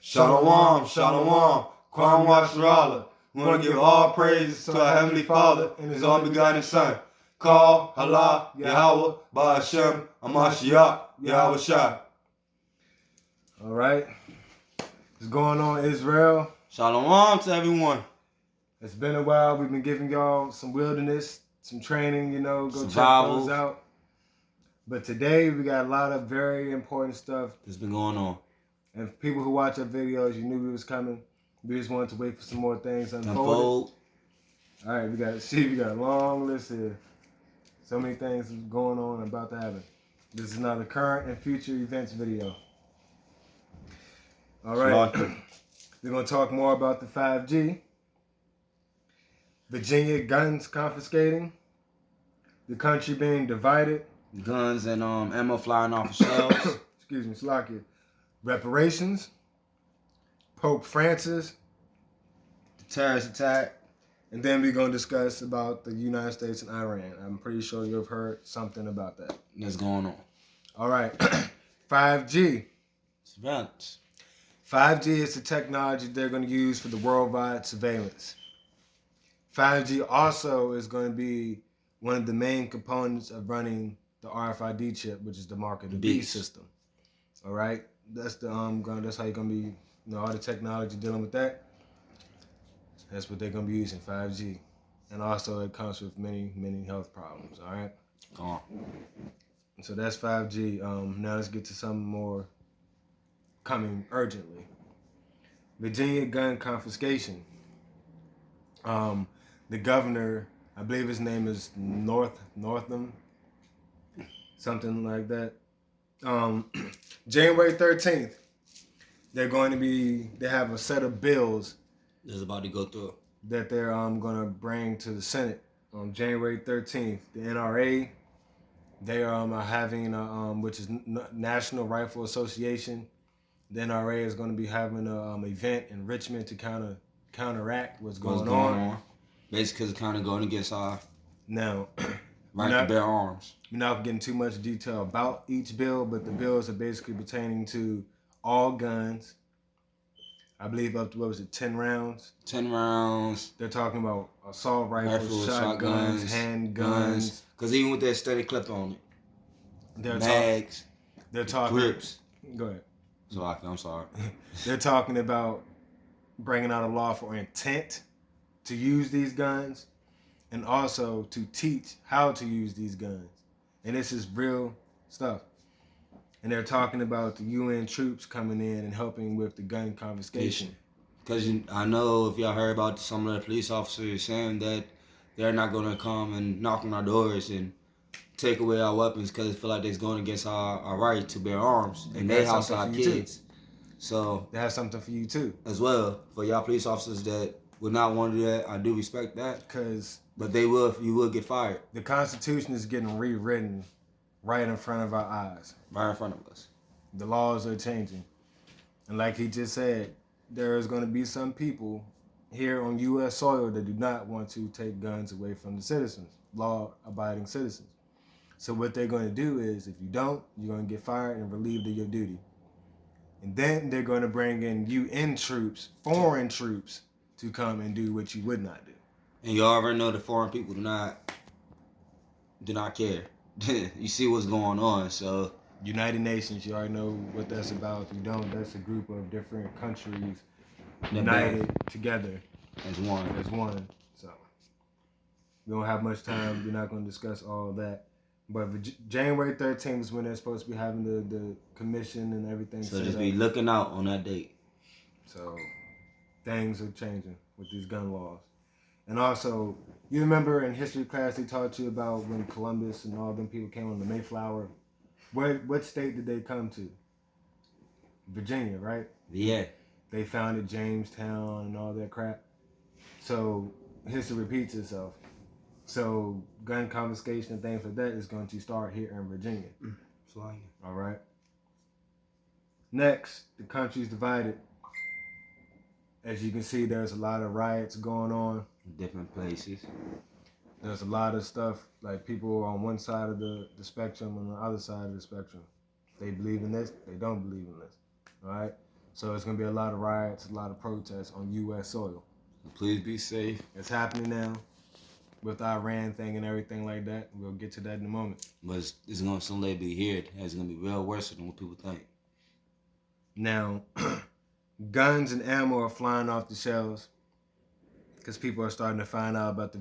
Shalom, shalom, Kwam Washarala. We want to give all praises to our Heavenly Father and His only begotten Son. Call, Allah, Yahweh, Ba'ashem, Amashiach, Yahweh Shai. All right. What's going on, Israel? Shalom to everyone. It's been a while. We've been giving y'all some wilderness, some training, go Survival. check those out. But today we got a lot of very important stuff. That's been going on. And for people who watch our videos, you knew we was coming. We just wanted to wait for some more things to unfold. All right, we got a long list here. So many things going on and about to happen. This is not a current and future events video. All right, we're going to talk more about the 5G, Virginia guns confiscating, the country being divided, Guns and ammo flying off the shelves. excuse me, Slovakia, reparations, Pope Francis, The terrorist attack. and then we're going to discuss about the United States and Iran. I'm pretty sure you've heard something about that. That's going on. All right, 5G. Surveillance. 5G is the technology they're going to use for the worldwide surveillance. 5G also is going to be one of the main components of running the RFID chip, which is the mark of the beast system. All right, that's the that's how you're going to be, all the technology dealing with that. That's what they're going to be using, 5G, and also it comes with many health problems. All right. Go on. So that's 5G. Now let's get to something more coming urgently. Virginia gun confiscation. The governor, I believe his name is Northam, something like that. January 13th, they have a set of bills That's about to go through. that they're going to bring to the Senate on January 13th. The NRA, they are having which is National Rifle Association. The NRA is going to be having an event in Richmond to counteract what's going on. Basically, it's kind of going against our Now, right to bear arms. we're not getting too much detail about each bill, but the bills are basically pertaining to all guns. I believe up to, 10 rounds? 10 rounds. They're talking about assault rifles, shotguns, handguns. Because even with that steady clip on it. They're Bags. they're talking. Grips. Go ahead. So I'm sorry. They're talking about bringing out a law for intent to use these guns and also to teach how to use these guns. And this is real stuff. And they're talking about the UN troops coming in and helping with the gun confiscation. Because I know if y'all heard about some of the police officers saying that they're not going to come and knock on our doors and take away our weapons because they feel like they're going against our right to bear arms and they house our kids. So they have something for you too. As well, for y'all police officers that would not want to do that, I do respect that. But you will get fired. The Constitution is getting rewritten right in front of our eyes. Right in front of us. The laws are changing. And like he just said, there is going to be some people here on U.S. soil that do not want to take guns away from the citizens, law-abiding citizens. So what they're going to do is, if you don't, you're going to get fired and relieved of your duty. And then they're going to bring in UN troops, foreign troops, to come and do what you would not do. And you already know the foreign people do not care. You see what's going on, so. United Nations, you already know what that's about. If you don't, that's a group of different countries united together as one. So we don't have much time. We're not going to discuss all of that. But January 13th is when they're supposed to be having the commission and everything. So just be looking out on that date. So things are changing with these gun laws. And also, you remember in history class they taught you about when Columbus and all them people came on the Mayflower. What state did they come to? Virginia, right? Yeah. They founded Jamestown and all that crap. So history repeats itself. So gun confiscation and things like that is going to start here in Virginia. All right. Next, the country's divided. As you can see, there's a lot of riots going on. Different places. There's a lot of stuff, like people on one side of the spectrum and on the other side of the spectrum. They believe in this, they don't believe in this. All right? So it's going to be a lot of riots, a lot of protests on U.S. soil. Please be safe. It's happening now with Iran thing and everything like that. We'll get to that in a moment. But it's going to someday be here. It's going to be real worse than what people think. Now, guns and ammo are flying off the shelves because people are starting to find out about the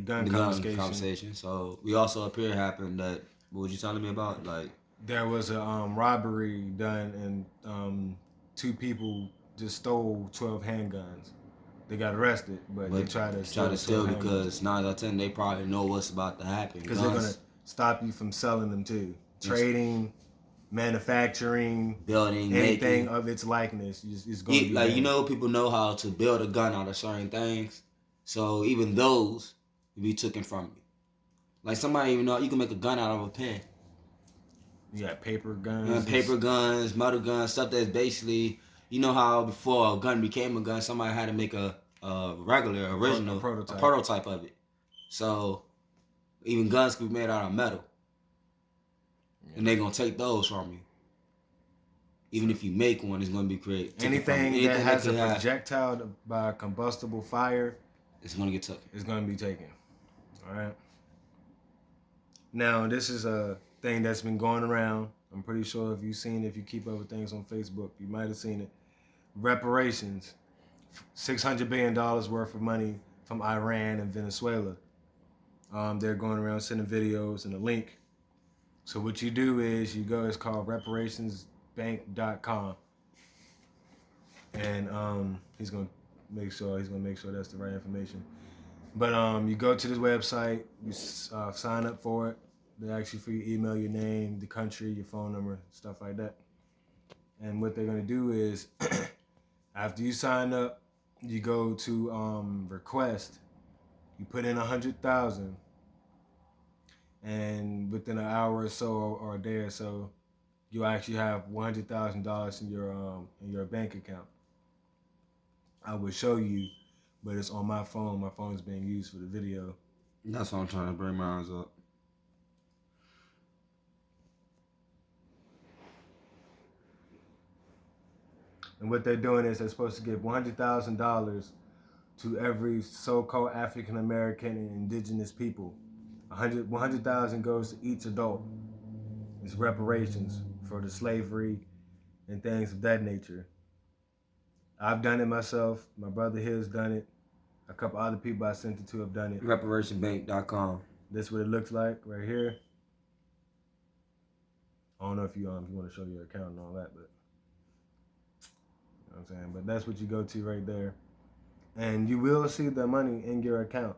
gun confiscation. So we also up here happened that, what was you telling me about? Like, there was a robbery done and 2 people just stole 12 handguns. They got arrested, but they tried to steal because 9 out of 10 they probably know what's about to happen. Because they're gonna stop you from selling them too. Trading, manufacturing, building, anything of its likeness is going to be like banned. People know how to build a gun out of certain things, so even those will be taken from you. Like somebody even know you can make a gun out of a pen. You got paper guns, metal guns, stuff that's basically, you know how before a gun became a gun, somebody had to make a regular, original prototype of it. So even guns can be made out of metal. Yeah. And they're going to take those from you. Even if you make one, it's going to be created. Anything that has a projectile by combustible fire, it's going to get taken. It's going to be taken. All right. Now, this is a thing that's been going around. I'm pretty sure if you've seen it, if you keep up with things on Facebook, you might have seen it. Reparations, $600 billion worth of money from Iran and Venezuela. They're going around sending videos and a link. So what you do is you go, it's called reparationsbank.com. And he's gonna make sure that's the right information. But you go to this website, you sign up for it. They ask you for your email, your name, the country, your phone number, stuff like that. And what they're gonna do is, after you sign up, you go to request. You put in 100,000, and within an hour or so, or a day or so, you actually have $100,000 in your bank account. I will show you, but it's on my phone. My phone is being used for the video. That's why I'm trying to bring my eyes up. And what they're doing is they're supposed to give $100,000 to every so-called African American and indigenous people. 100,000 goes to each adult. It's reparations for the slavery and things of that nature. I've done it myself. My brother here has done it. A couple other people I sent it to have done it. Reparationbank.com. That's what it looks like right here. I don't know if you want to show your account and all that, but you know what I'm saying. But that's what you go to right there, and you will see the money in your account.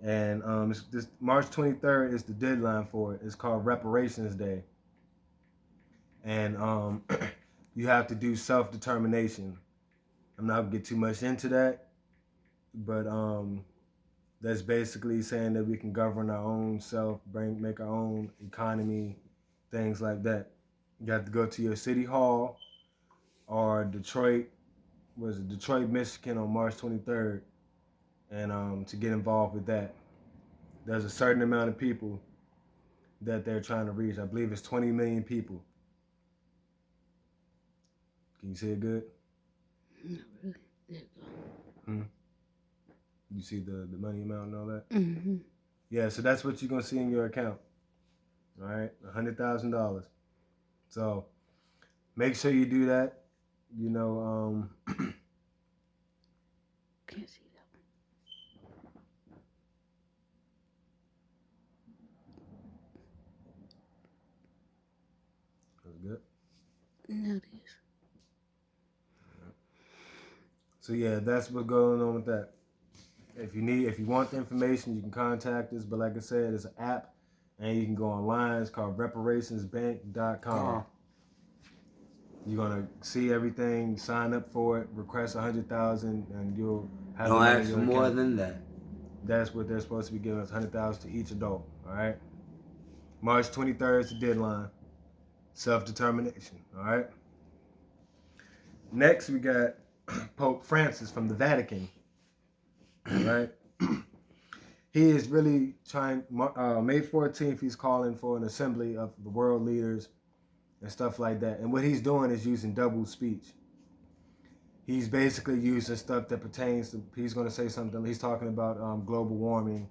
And this March 23rd is the deadline for it. It's called Reparations Day, and you have to do self-determination. I'm not gonna get too much into that, but that's basically saying that we can govern our own self, make our own economy, things like that. You have to go to your city hall or Detroit, Michigan on March 23rd, and to get involved with that. There's a certain amount of people that they're trying to reach. I believe it's 20 million people. Can you see it good? Not really. There you go. You see the money amount and all that? Mm-hmm. Yeah, so that's what you're going to see in your account. All right? $100,000. So make sure you do that. You know, Can't see that one. that's good. No, it is. So yeah, that's what's going on with that. If you want the information, you can contact us. But like I said, it's an app, and you can go online. It's called reparationsbank.com. You're gonna see everything. Sign up for it. Request 100,000, and you'll have. Don't ask for more than that. That's what they're supposed to be giving us, 100,000 to each adult. All right. March 23rd is the deadline. Self-determination. All right. Next, we got Pope Francis from the Vatican. All right. He is really trying. May 14th, he's calling for an assembly of the world leaders and stuff like that. And what he's doing is using double speech. He's basically using stuff that pertains to, he's going to say something, he's talking about global warming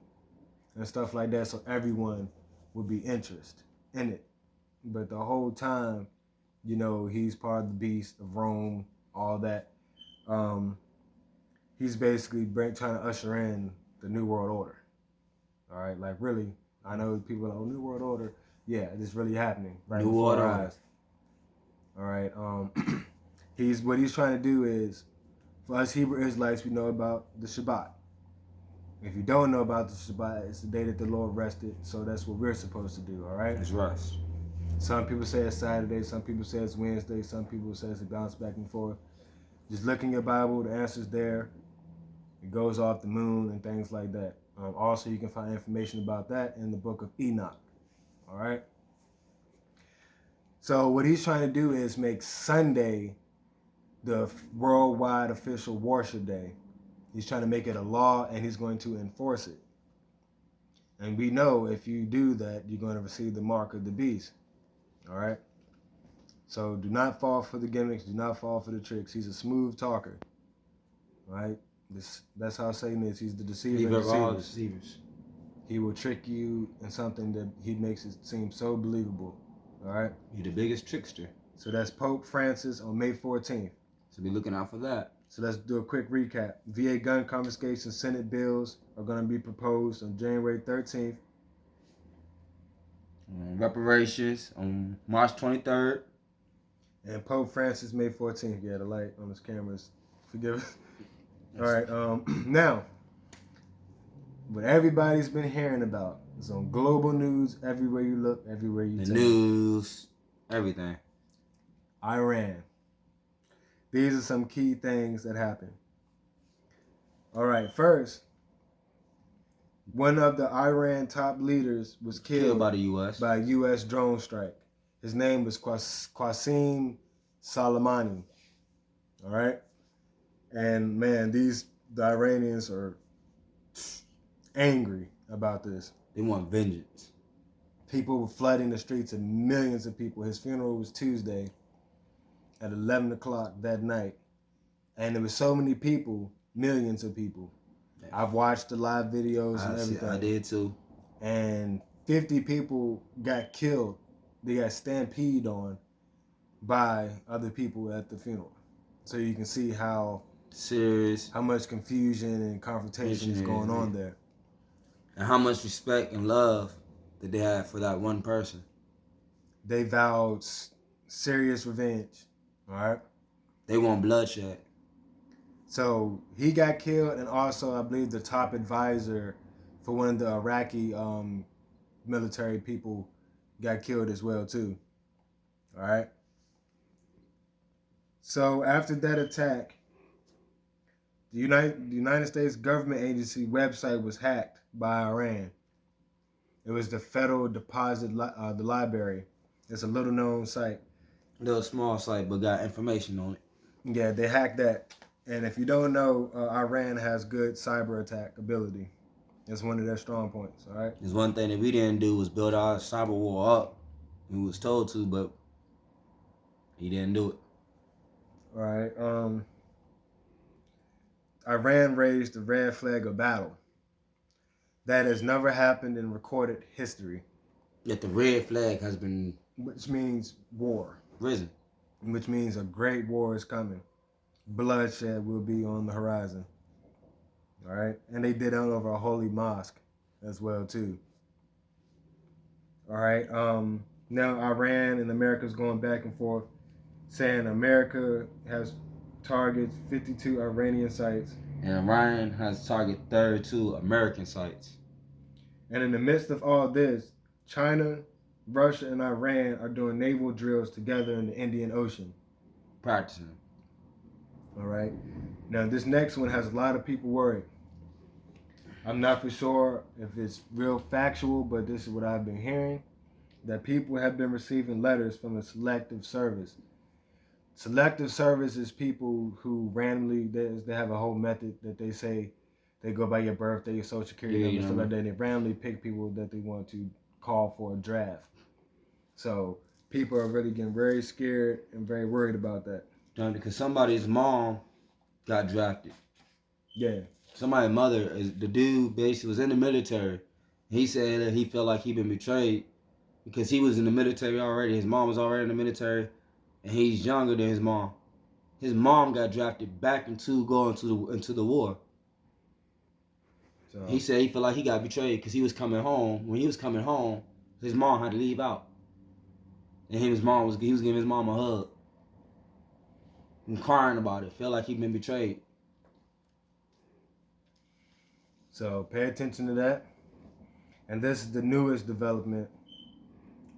and stuff like that, so everyone would be interested in it. But the whole time, you know, he's part of the beast of Rome, all that. He's basically trying to usher in the New World Order. All right, like really, I know people are like, oh, New World Order. Yeah, it's really happening right New before World our Order. eyes. All right, what he's trying to do is, for us Hebrew Israelites, we know about the Shabbat. If you don't know about the Shabbat, it's the day that the Lord rested, so that's what we're supposed to do. All right. It's rest. Some people say it's Saturday, some people say it's Wednesday, some people say it's a bounce back and forth. Just look in your Bible, the answer's there. It goes off the moon and things like that. Also, you can find information about that in the book of Enoch. All right. So what he's trying to do is make Sunday the worldwide official worship day. He's trying to make it a law, and he's going to enforce it. And we know if you do that, you're going to receive the mark of the beast. All right. So do not fall for the gimmicks. Do not fall for the tricks. He's a smooth talker. All right. That's how Satan is. He's the deceiver of all deceivers. deceivers. He will trick you in something that he makes it seem so believable. All right. You're the biggest trickster. So that's Pope Francis on May 14th. So be looking out for that. So let's do a quick recap. VA gun confiscation Senate bills are going to be proposed on January 13th. Reparations on March 23rd. And Pope Francis May 14th. Yeah, the light on his cameras. Forgive us. All right. Now, what everybody's been hearing about is on global news, everywhere you look, everywhere you The turn. news, everything. Iran. These are some key things that happened. All right. First, one of the Iran top leaders was killed by the U.S. by a U.S. drone strike. His name was Qasem Soleimani. All right. And man, the Iranians are angry about this. They want vengeance. People were flooding the streets, and millions of people. His funeral was Tuesday at 11 o'clock that night. And there were so many people, millions of people. I've watched the live videos and everything. I did too. And 50 people got killed. They got stampeded on by other people at the funeral. So you can see how serious, how much confusion and confrontation is going on there. And how much respect and love that they have for that one person. They vowed serious revenge. All right. They want bloodshed. So he got killed, and also I believe the top advisor for one of the Iraqi military people got killed as well too. All right. So after that attack, the United States government agency website was hacked by Iran. It was the Federal Deposit the Library. It's a little known site. Little small site, but got information on it. Yeah, they hacked that. And if you don't know, Iran has good cyber attack ability. It's one of their strong points, all right? There's one thing that we didn't do was build our cyber war up. We was told to, but he didn't do it. All right. Iran raised the red flag of battle. That has never happened in recorded history. Yet the red flag has been... Which means war. Risen. Which means a great war is coming. Bloodshed will be on the horizon. All right. And they did it over a holy mosque as well too. All right. Now Iran and America's going back and forth, saying America has targets 52 Iranian sites. And Iran has targeted 32 American sites. And in the midst of all this, China, Russia, and Iran are doing naval drills together in the Indian Ocean. Practicing. All right. Now, this next one has a lot of people worried. I'm not for sure if it's real factual, but this is what I've been hearing, that people have been receiving letters from the Selective Service. Selective Service is people who randomly, they have a whole method that they say they go by your birthday, your social security number, stuff like that. And they randomly pick people that they want to call for a draft. So people are really getting very scared and very worried about that. Because somebody's mom got drafted. Yeah. Somebody's mother, the dude basically was in the military. He said that he felt like he'd been betrayed because he was in the military already. His mom was already in the military, and he's younger than his mom. His mom got drafted back into going into the war. So He said he felt like he got betrayed because he was coming home. When he was coming home, his mom had to leave out, and he was giving his mom a hug and crying about it. Felt like he'd been betrayed. So pay attention to that. And this is the newest development.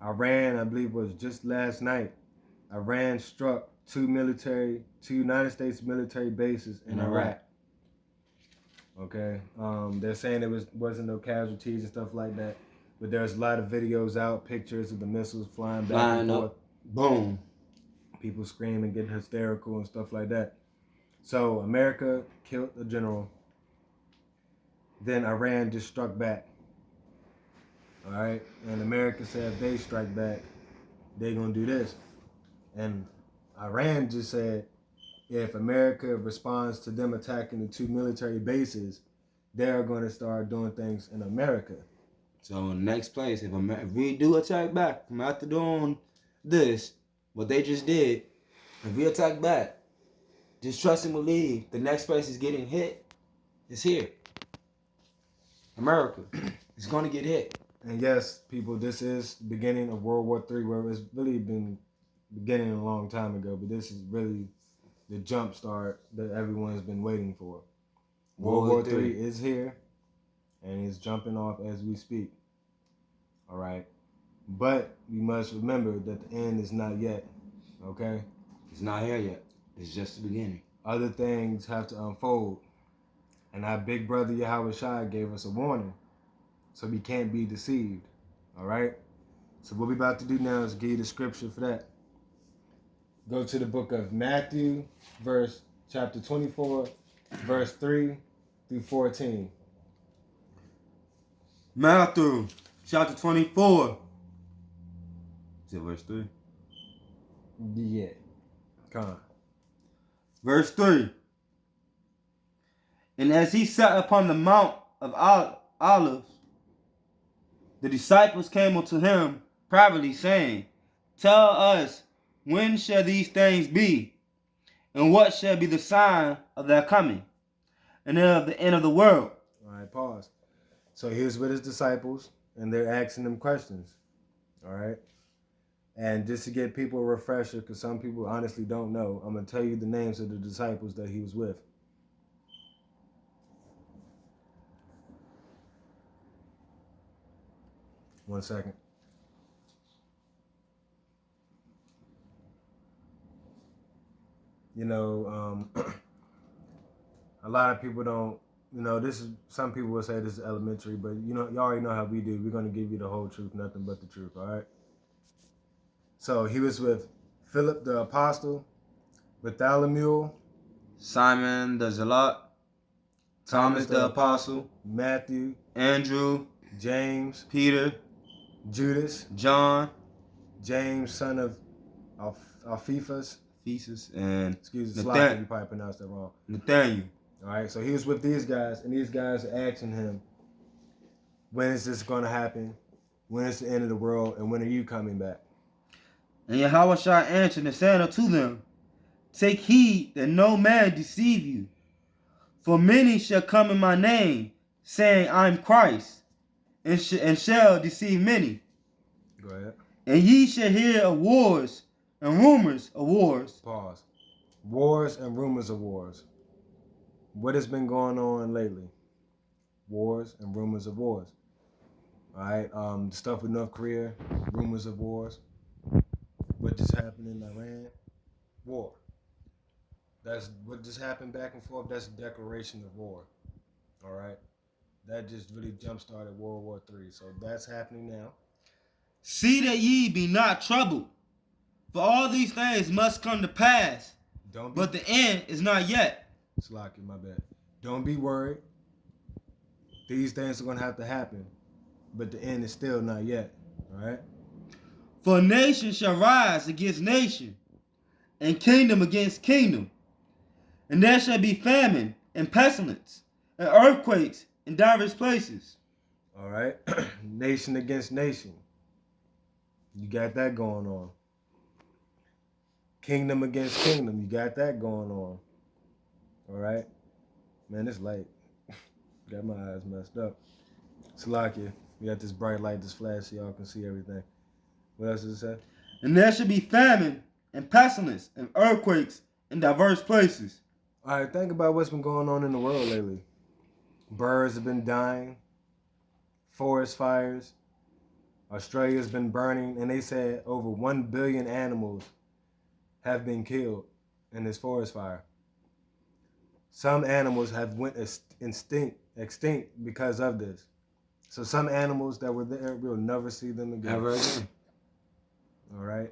Iran, I believe, was just last night. Iran struck two United States military bases in Iraq. Okay, they're saying there wasn't no casualties and stuff like that, but there's a lot of videos out, pictures of the missiles flying back and forth. Boom. People screaming, getting hysterical and stuff like that. So America killed the general. Then Iran just struck back. All right, and America said if they strike back, they're gonna do this. And Iran just said if America responds to them attacking the two military bases, they're going to start doing things in America. So in the next place, if we do attack back from after doing this, what they just did, if we attack back, just trust and believe the next place is getting hit. It's here. America is going to get hit. And yes, people, this is the beginning of World War III, where it's really been beginning a long time ago, but this is really the jump start that everyone's been waiting for. World War III is here, and it's jumping off as we speak. All right? But we must remember that the end is not yet, okay? It's not here yet. It's just the beginning. Other things have to unfold. And our big brother Yahweh Shai gave us a warning, so we can't be deceived. All right? So what we're about to do now is give you the scripture for that. Go to the book of Matthew, chapter 24, verse 3 through 14. Matthew, chapter 24. Is it verse 3? Yeah. Come on. Verse 3. And as he sat upon the Mount of Olives, the disciples came unto him privately, saying, Tell us, when shall these things be? And what shall be the sign of their coming? And of the end of the world? All right, pause. So he was with his disciples, and they're asking them questions. All right? And just to get people a refresher, because some people honestly don't know, I'm going to tell you the names of the disciples that he was with. One second. You know, a lot of people don't, some people will say this is elementary, but you already know how we do. We're going to give you the whole truth, nothing but the truth, all right? So he was with Philip the Apostle, Bartholomew, Simon the Zealot, Thomas the Apostle, Matthew, Andrew, James, Peter, Judas, John, James, son of Alphaeus, Thesis, and excuse me, Slack, you probably pronounced that wrong. Nathaniel. All right, so he was with these guys, and these guys are asking him, when is this going to happen? When is the end of the world? And when are you coming back? And Yahushua answered and said unto them, Take heed that no man deceive you. For many shall come in my name, saying, I am Christ, and shall deceive many. Go ahead. And ye shall hear of wars and rumors of wars. Pause. Wars and rumors of wars. What has been going on lately? Wars and rumors of wars. All right, the stuff with North Korea, rumors of wars. What just happened in Iran? War. That's what just happened back and forth. That's a declaration of war. All right, that just really jump-started World War III. So that's happening now. See that ye be not troubled, for all these things must come to pass, but the end is not yet. Slocky, my bad. Don't be worried. These things are going to have to happen, but the end is still not yet. All right? For nation shall rise against nation, and kingdom against kingdom. And there shall be famine and pestilence and earthquakes in diverse places. All right. Nation against nation. You got that going on. Kingdom against kingdom. You got that going on. All right. Man, it's late. Got my eyes messed up. Salakia, we got this bright light, this flash, so y'all can see everything. What else does it say? And there shall be famine and pestilence and earthquakes in diverse places. All right, think about what's been going on in the world lately. Birds have been dying, forest fires, Australia's been burning, and they said over 1 billion animals have been killed in this forest fire. Some animals have went extinct because of this. So some animals that were there, we'll never see them again. Ever again. All right.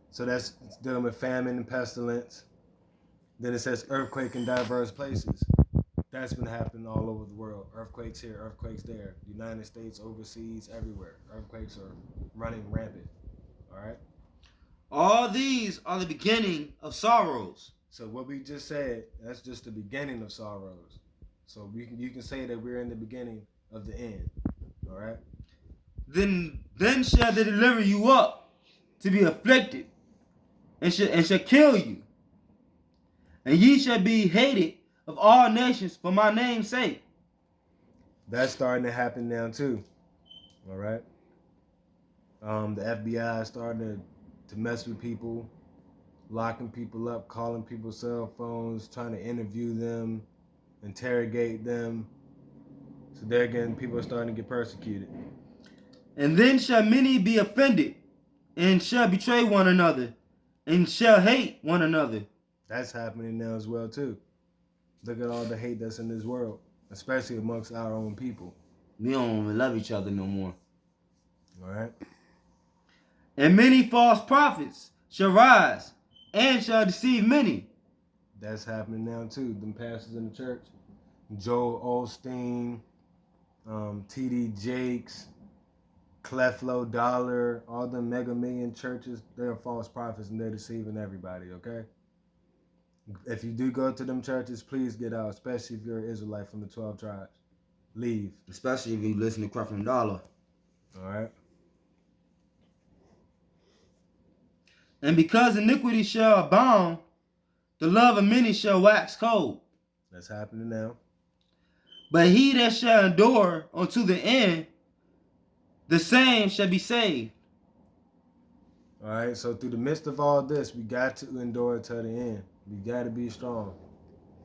So that's dealing with famine and pestilence. Then it says earthquake in diverse places. That's been happening all over the world. Earthquakes here, earthquakes there. United States, overseas, everywhere. Earthquakes are running rampant. All right. All these are the beginning of sorrows. So what we just said, that's just the beginning of sorrows. So you can say that we're in the beginning of the end. All right. Then shall they deliver you up to be afflicted, and shall kill you. And ye shall be hated of all nations for my name's sake. That's starting to happen now too. All right. The FBI is starting to mess with people, locking people up, calling people's cell phones, trying to interview them, interrogate them. So there again, people are starting to get persecuted. And then shall many be offended, and shall betray one another, and shall hate one another. That's happening now as well too. Look at all the hate that's in this world, especially amongst our own people. We don't even love each other no more. All right. And many false prophets shall rise, and shall deceive many. That's happening now too. Them pastors in the church, Joel Osteen, T.D. Jakes, Cleflo Dollar, all the mega million churches, they're false prophets and they're deceiving everybody, okay? If you do go to them churches, please get out, especially if you're an Israelite from the 12 tribes. Leave. Especially if you listen to Creflo Dollar. All right? And because iniquity shall abound, the love of many shall wax cold. That's happening now. But he that shall endure unto the end, the same shall be saved. All right? So through the midst of all this, we got to endure to the end. We got to be strong.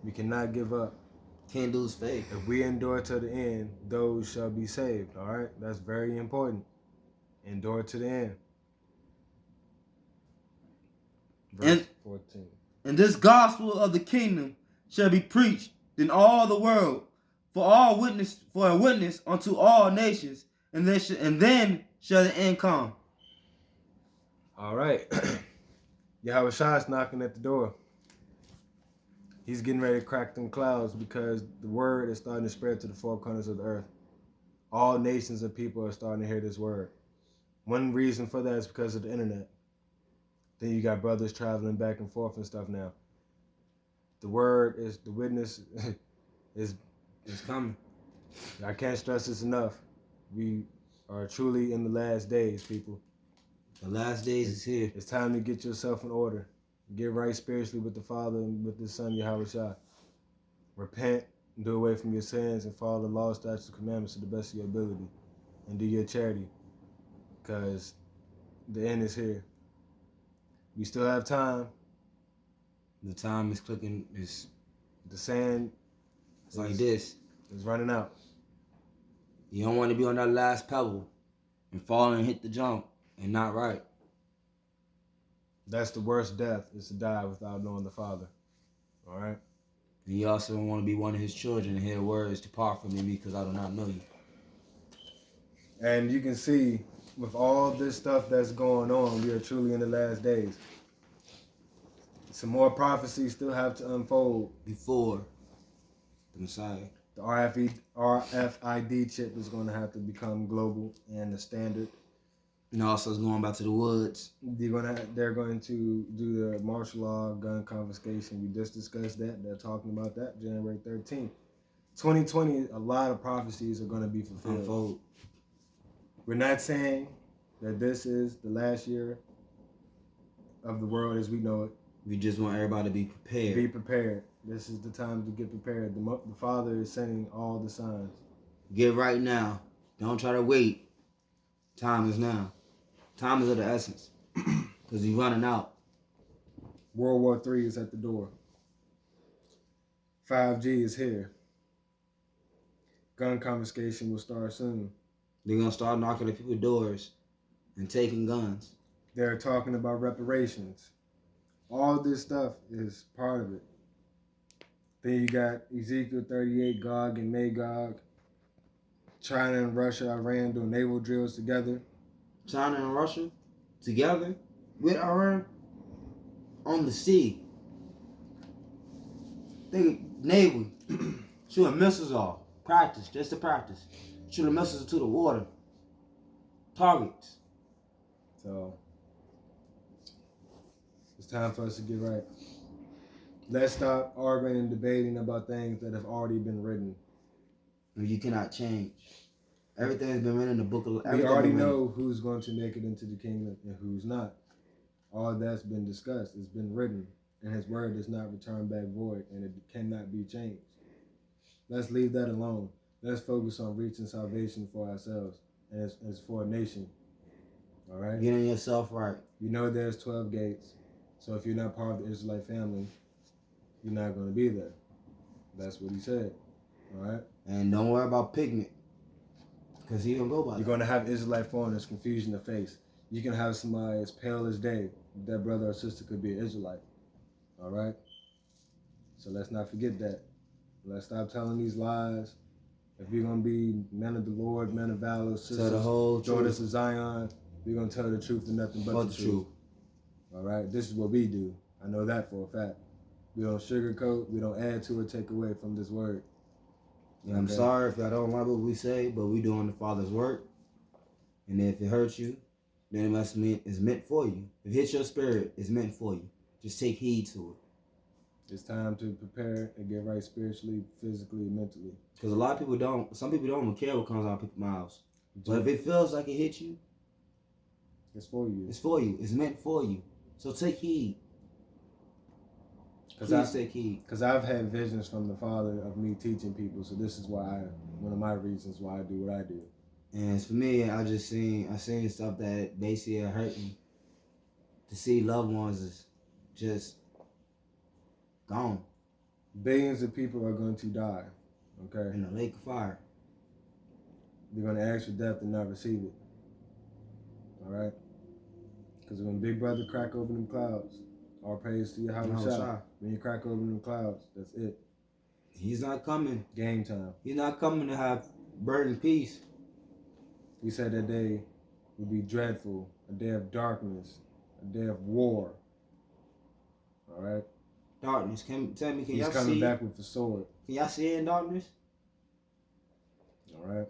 We cannot give up. Can't lose faith. If we endure to the end, those shall be saved. All right? That's very important. Endure to the end. Verse 14. And this gospel of the kingdom shall be preached in all the world for a witness unto all nations, and then shall the end come. All right. Yahweh Shai is knocking at the door. He's getting ready to crack them clouds because the word is starting to spread to the four corners of the earth. All nations of people are starting to hear this word. One reason for that is because of the internet. Then you got brothers traveling back and forth and stuff now. The word is, the witness is coming. I can't stress this enough. We are truly in the last days, people. The last days is here. It's time to get yourself in order. Get right spiritually with the Father and with the Son, Yahweh Shai. Repent, and do away from your sins, and follow the law, statutes, and commandments to the best of your ability. And do your charity, because the end is here. We still have time. The time is clicking. The sand It's like this. is running out. You don't want to be on that last pebble and fall and hit the jump and not right. That's the worst death, is to die without knowing the Father. All right? And you also don't want to be one of his children and hear words, depart from me because I do not know you. And you can see, with all this stuff that's going on, we are truly in the last days. Some more prophecies still have to unfold. Before the Messiah. The RFID chip is going to have to become global and the standard. And also it's going back to the woods. They're going to do the martial law gun confiscation. We just discussed that. They're talking about that January 13th. 2020, a lot of prophecies are going to be fulfilled. Unfold. We're not saying that this is the last year of the world as we know it. We just want everybody to be prepared. Be prepared. This is the time to get prepared. The Father is sending all the signs. Get right now. Don't try to wait. Time is now. Time is of the essence. Because he's running out. World War III is at the door. 5G is here. Gun confiscation will start soon. They're going to start knocking at people's doors and taking guns. They're talking about reparations. All this stuff is part of it. Then you got Ezekiel 38, Gog and Magog. China and Russia, Iran doing naval drills together. China and Russia together with Iran on the sea. They naval shooting missiles off. Practice, just to practice. Shooting missiles into the water. Targets. So it's time for us to get right. Let's stop arguing and debating about things that have already been written. You cannot change. Everything's been written in the book of We already know who's going to make it into the kingdom and who's not. All that's been discussed. It's been written. And his word does not return back void, and it cannot be changed. Let's leave that alone. Let's focus on reaching salvation for ourselves and as for a nation. All right? Getting yourself right. You know there's 12 gates. So if you're not part of the Israelite family, you're not going to be there. That's what he said. All right? And don't worry about pigment. Because he don't go by You're going to have Israelite foreigners confusion of face. You can have somebody as pale as day. That brother or sister could be an Israelite. All right? So let's not forget that. Let's stop telling these lies. If we're going to be men of the Lord, men of valor, sisters, Tell the whole daughters truth. of Zion, we're going to tell the truth and nothing but the truth. All right? This is what we do. I know that for a fact. We don't sugarcoat. We don't add to or take away from this word. Yeah, I'm sorry if I don't like what we say, but we doing the Father's work. And if it hurts you, then it must mean it's meant for you. If it hits your spirit, it's meant for you. Just take heed to it. It's time to prepare and get right spiritually, physically, and mentally. Because a lot of people don't, some people don't even care what comes out of people's mouths. But if it feels like it hit you, it's for you. it's for you. It's meant for you. So take heed. Please take heed. Because I've had visions from the Father of me teaching people, so this is one of my reasons why I do what I do. And as for me, I seen stuff that basically are hurting. To see loved ones is just gone. Billions of people are going to die, okay? In the lake of fire. They're going to ask for death and not receive it, all right? Because when Big Brother crack open them clouds, all praise to Yahweh. When you crack open them clouds, that's it. He's not coming. Game time. He's not coming to have bird and peace. He said that day would be dreadful, a day of darkness, a day of war. All right? Darkness. Tell me, can He's y'all coming see? back with the sword. Can y'all see it in darkness? All right?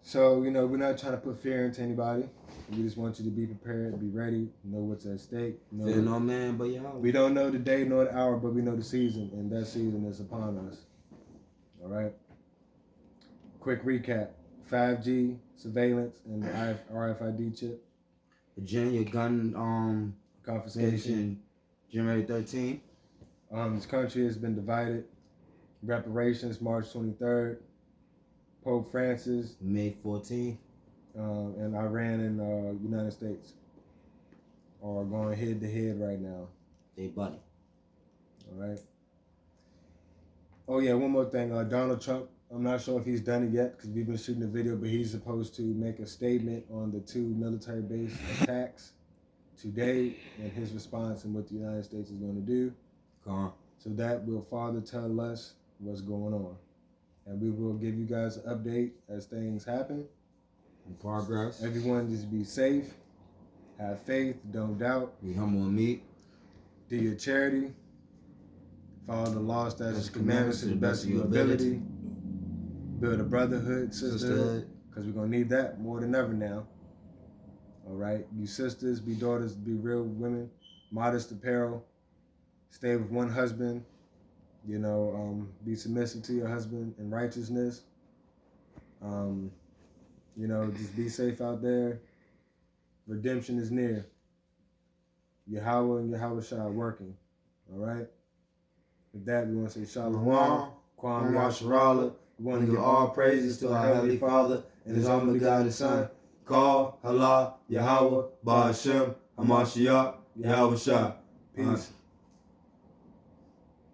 So, we're not trying to put fear into anybody. We just want you to be prepared, be ready, know what's at stake. Fear no man but Yahweh. We don't know the day nor the hour, but we know the season, and that season is upon us. All right? Quick recap. 5G, surveillance, and the RFID chip. Virginia gun Confiscation. January 13th. This country has been divided. Reparations, March 23rd. Pope Francis, May 14th. and Iran and United States are going head to head right now. They buddy. All right. Oh yeah, one more thing. Donald Trump. I'm not sure if he's done it yet because we've been shooting the video, but he's supposed to make a statement on the 2 military base attacks today and his response and what the United States is going to do. Come on. So that will further tell us what's going on. And we will give you guys an update as things happen. In progress. Everyone just be safe, have faith, don't doubt, Be humble and meek. do your charity, follow the law, statutes, commandments to the best of your ability, build a brotherhood, sisterhood, because we're going to need that more than ever now. All right? You sisters, be daughters, be real women, modest apparel, stay with one husband, you know, be submissive to your husband in righteousness. You know, just be safe out there. Redemption is near. Yahweh and Yahweh Shah working. All right? With that, we want to say Shalom, Kwam Yasharala. We want to give all praises to our Heavenly Father and His only begotten Son. Call, Allah, Yahweh, Ba'ashem, Hamashiach, Yahweh Shah. Peace.